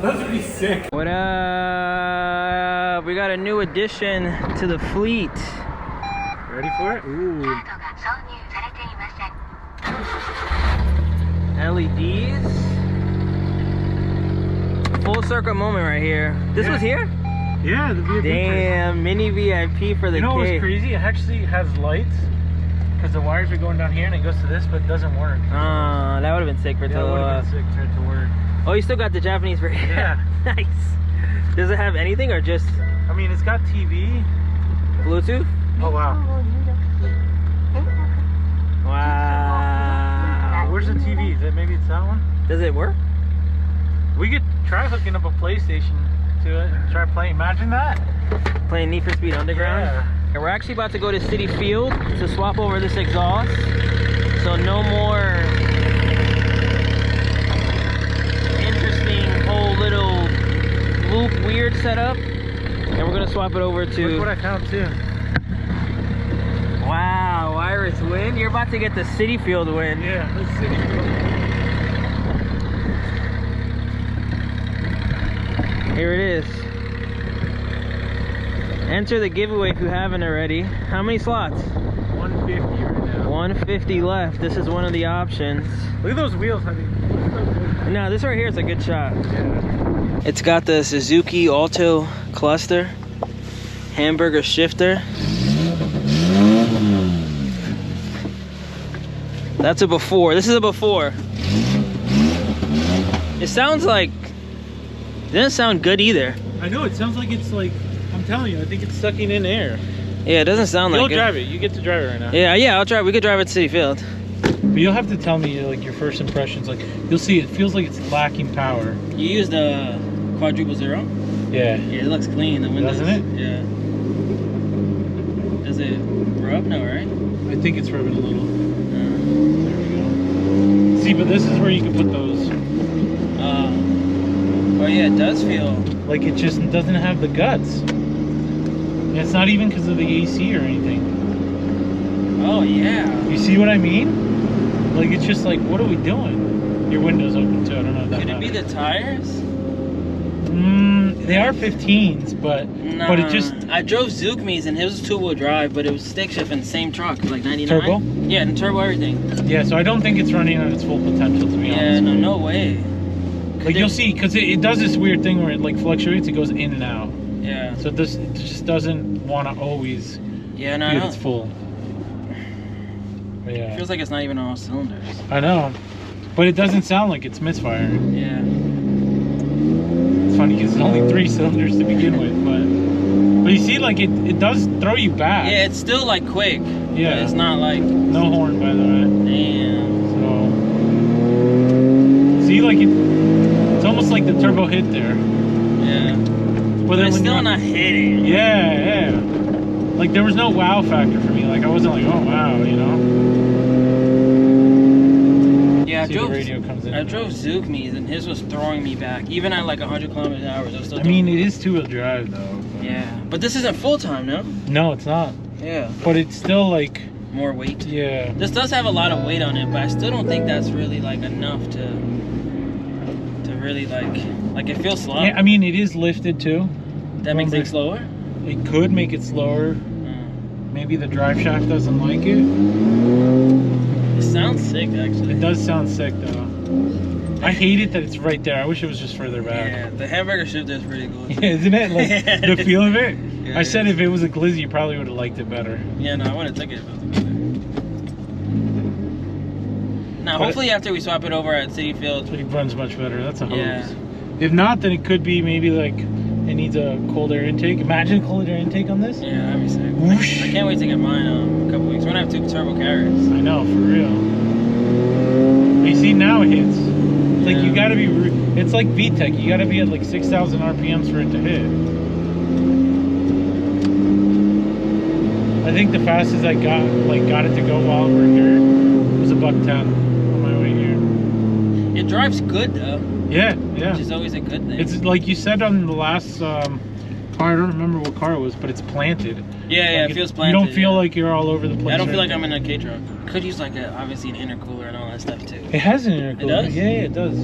Those would be sick. What up? We got a new addition to the fleet. Ready for it? Ooh. LEDs. Full circle moment right here. This was here? Yeah, the VIP. Damn, mini VIP for the You know kid. what's crazy? It actually has lights because the wires are going down here and it goes to this, but it doesn't work. That would have been sick for it Yeah, it would have been sick for it to work. Oh, you still got the Japanese version? Yeah. Nice. Does it have anything or just I mean, it's got TV. Bluetooth? Oh, wow. Wow. Where's the TV? Maybe it's that one? Does it work? We could try hooking up a PlayStation to it and try playing. Imagine that. Playing Need for Speed Underground? Yeah. And we're actually about to go to Citi Field to swap over this exhaust. So no more interesting whole little loop weird setup. And we're gonna swap it over to... Look what I found too. Wow, Iris win. You're about to get the Citi Field win. Yeah, the Citi Field. Here it is. Enter the giveaway if you haven't already. How many slots? 150 right now. 150 left. This is one of the options. Look at those wheels, honey. No, this right here is a good shot. Yeah. It's got the Suzuki Alto cluster, hamburger shifter. That's a before. This is a before. It sounds like... It doesn't sound good either. I know, it sounds like it's like... I'm telling you, I think it's sucking in air. Yeah, it doesn't sound like You'll it. drive it. You get to drive it right now. Yeah, I'll drive. We could drive it to Citi Field. But you'll have to tell me like your first impressions. Like you'll see, it feels like it's lacking power. You used the quadruple zero? Yeah. Yeah, it looks clean. The windows. Doesn't it? Yeah. Does it rub? No, right? I think it's rubbing a little. There we go. See, but this is where you can put those. Oh yeah, it does feel. Like it just doesn't have the guts. And it's not even because of the AC or anything. Oh yeah. You see what I mean? Like it's just like, what are we doing? Your window's open too. I don't know if that Could it be the tires? They are 15s, but it just... I drove Zoomies and it was two-wheel drive, but it was stick shift in the same truck, like 99. Turbo? Yeah, and turbo everything. Yeah, so I don't think it's running at its full potential, to be honest. Yeah, no way. Like you'll see, because it does this weird thing where it like fluctuates, it goes in and out. Yeah. So it just doesn't want to always be at its full. But yeah. It feels like it's not even on all cylinders. I know. But it doesn't sound like it's misfiring. Yeah. It's funny because it's only 3 cylinders to begin with, but you see, like it does throw you back. Yeah, it's still like quick. Yeah. But it's not like... No horn, by the way. Damn. So see, like it's almost like the turbo hit there. Yeah. But it's still not hitting. Yeah. Like there was no wow factor for me. Like I wasn't like, oh wow, you know. Yeah, the radio comes in. I drove Zoomies and his was throwing me back. Even at like 100 kilometers an hour, it was still. I mean, it is 2-wheel drive though. But... Yeah, but this isn't full time, no. No, it's not. Yeah. But it's still like more weight. Yeah. This does have a lot of weight on it, but I still don't think that's really like enough to really like it feels slow. Yeah, I mean, it is lifted too. That makes it slower. It could make it slower. Maybe the drive shaft doesn't like it. It sounds sick, actually. It does sound sick, though. I hate it that it's right there. I wish it was just further back. Yeah, the hamburger shifter is pretty cool. Yeah, isn't it? Like, the feel of it? Yeah, I said if it was a glizzy, you probably would have liked it better. Yeah, no, I would have took it if it was a glizzy. Now, hopefully after we swap it over at Citi Field... It runs much better. That's a hose. Yeah. If not, then it could be maybe like... It needs a cold air intake. Imagine a cold air intake on this. Yeah, that'd be sick. Whoosh. I can't wait to get mine in a couple weeks. We're gonna have 2 turbo carriers. I know, for real. But you see, now it hits. It's like you gotta be. It's like VTEC. You gotta be at like 6,000 RPMs for it to hit. I think the fastest I got it to go while we're here was $110 on my way here. It drives good though. Yeah. Which is always a good thing. It's like you said on the last car, I don't remember what car it was, but it's planted. Yeah, like it feels planted. You don't feel like you're all over the place. I don't feel like I'm in a K-truck. Could use like obviously an intercooler and all that stuff too. It has an intercooler. It does? Yeah, it does.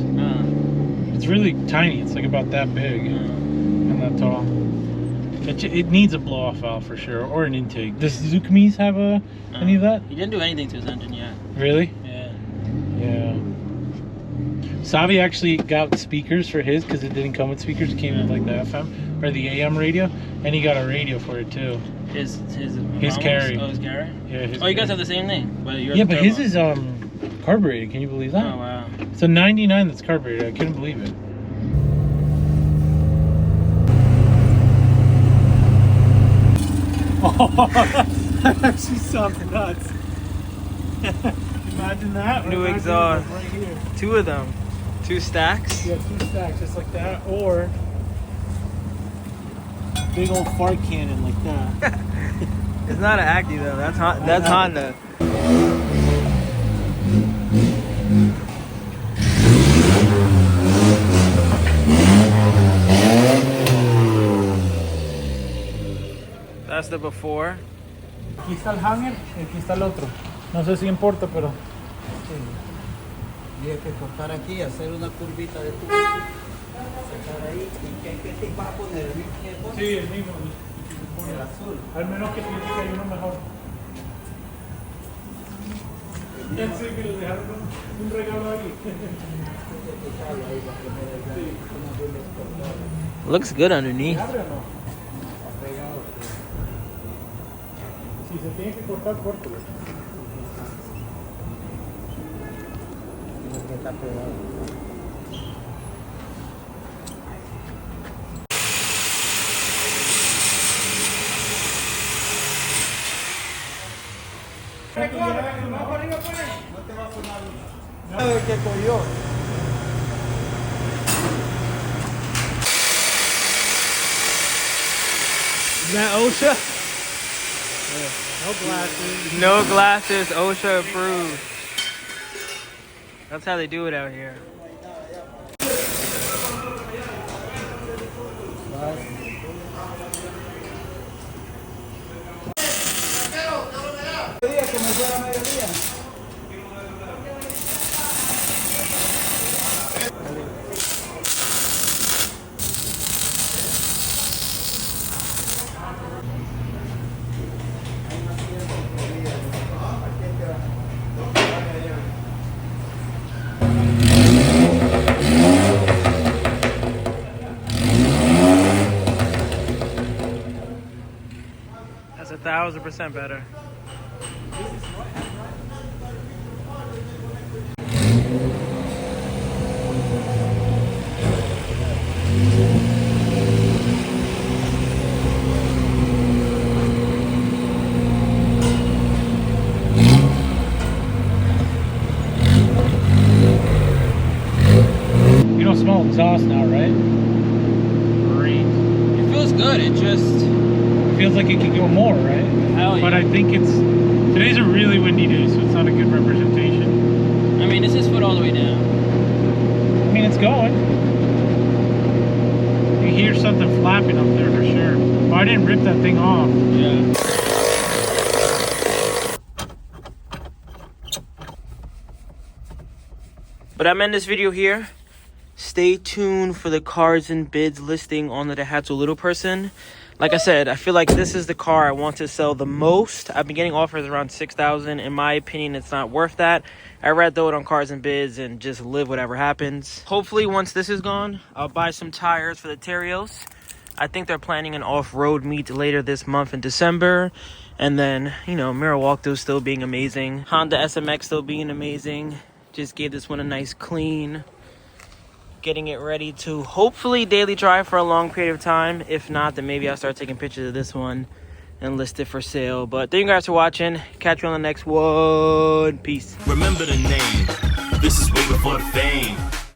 It's really tiny. It's like about that big and that tall. It needs a blow-off valve for sure, or an intake. Does Suzuki's have any of that? He didn't do anything to his engine yet. Really? Yeah. Yeah. Savi actually got speakers for his because it didn't come with speakers. It came with like the FM or the AM radio, and he got a radio for it too. His carry. Oh, his carry. Yeah. His you guys have the same thing, but yours. Yeah, but his is carbureted. Can you believe that? Oh wow. It's a 99 that's carbureted. I couldn't believe it. Oh, that actually sounds nuts. Imagine that. New exhaust. Right here. 2 of them. 2 stacks? Yeah, 2 stacks, just like that. Or big old fart cannon like that. It's not an Acti though. That's Honda. That's the before. Aquí está el hanger y aquí está el otro. No sé si importa, pero... Sí. Tienes que cortar aquí, hacer una curvita de tu... Sacar ahí. ¿Y qué te va a poner? ¿El mismo que pones? Sí, el mismo. El azul. Al menos que piense que hay uno mejor. Sí, que le dejaron un regalo ahí. Looks good underneath. ¿Abre o no? Si se tiene que cortar, córtalo. Tiene que estar pegado. Que cogió. Is that OSHA? No glasses. No glasses, OSHA approved. That's how they do it out here. That's 1,000% better. You don't smell exhaust now, right? Great. It feels good, it just... It feels like it could go more, right? Hell yeah. But I think today's a really windy day, so it's not a good representation. I mean, it's his foot all the way down. I mean, it's going. You hear something flapping up there for sure. Oh, I didn't rip that thing off. Yeah. But I'm ending this video here. Stay tuned for the cars and bids listing on the Daihatsu Little Person. Like I said, I feel like this is the car I want to sell the most. I've been getting offers around $6,000. In my opinion, it's not worth that. I'd rather throw it on cars and bids and just live whatever happens. Hopefully, once this is gone, I'll buy some tires for the Terios. I think they're planning an off-road meet later this month in December. And then, you know, mirror walkthrough still being amazing. Honda SMX still being amazing. Just gave this one a nice clean. Getting it ready to hopefully daily drive for a long period of time. If not, then maybe I'll start taking pictures of this one and list it for sale. But thank you guys for watching. Catch you on the next one. Peace. Remember the name. This is way before the fame.